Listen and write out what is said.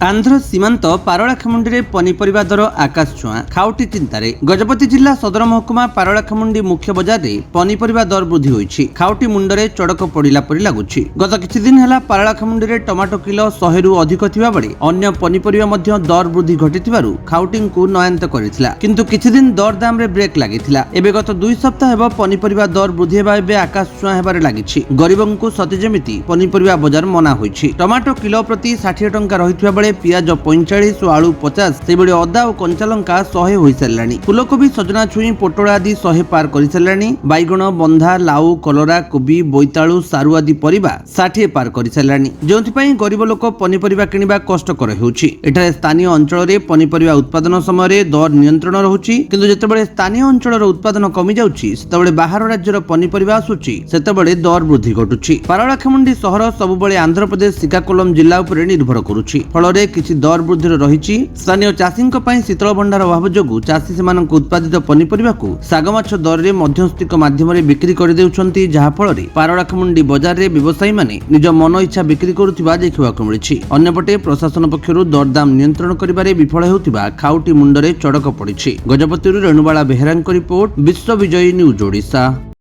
आंध्र सीमांत पारଳାଖେମୁଣ୍ଡିରେ पनीपरिबा दर आकाश छुआ खाउटी चिंतारे गजपति जिला सदर महकुमा पारଳାଖେମୁଣ୍ଡି मुख्य बजार रे पनीपरिबा दर वृद्धि होईछि। खाउटी मुंडरे चड़क पड़िला परि लागुछि। गत किछि दिन हैला पारଳାଖେମୁଣ୍ଡି रे टमाटो किलो 100 रु अधिक थिबा बेले अन्य पनीपरिबा मध्य दर वृद्धि घटिथिबारु खाउटी को नयंत करिथिला, किंतु किछि दिन दर दाम रे ब्रेक लागिथिला। एबे गत 2 सप्ताह हेबो पनीपरिबा दर वृद्धि हेबा एबे आकाश छुआ हेबारे लागिछि। गरीबंकु सते जेमिति पनीपरिबा बजार मना होईछि। टमाटो किलो प्रति 60 टंका रहिथिबा बेले पियाज 45 और आलू 50 से बड़े अदा और कंचा लंका 100 हो साराणी। फुलकोबी सजना छुई पोटल आदि 100 पार कर साराणी। बैगण बंधा लाउ कलरा कोबी बोईतालु सारू आदि परिबा 60 पार कर साराणी, जो गरीब लोक पनीपरिबा किनिबा कष्टकर होउछि। एठारे स्थानीय अंचल रे पनीपरिबा उत्पादन समय दर नियंत्रण रहुछि, किंतु जेतेबेले स्थानीय अंचल उत्पादन कमी जाउछि सेतेबेले बाहर राज्यर पनीपरिबा आसुछि सेतेबेले दर वृद्धि घटुछि। पारଳାଖେମୁଣ୍ଡି सहर सबुबले आंध्र प्रदेश श्रीकाकुलम जिला उपरे निर्भर करुछि। फलरे किछि दर वृद्धि रही। स्थानीय चाषी शीतल भंडार अभाव जो चाषी से उत्पादित पनीपरिबा को साग माछ दर रे मध्यस्थिक माध्यम बिक्री कर देउछंती, जहा फल रे पारଳାଖେମୁଣ୍ଡି बजार रे व्यवसायी माने निज मन इच्छा बिक्री करुथिबा देखिबाकु मिलिछि। अन्यपटे प्रशासन पक्षरु दरदाम नियंत्रण करिबारे विफल हेउथिबा खाउटी मुंडरे चड़क पड़िछि। गजपतिरु रेणुबाला बेहेरांक रिपोर्ट, विश्व विजयी न्यूज ओडिशा।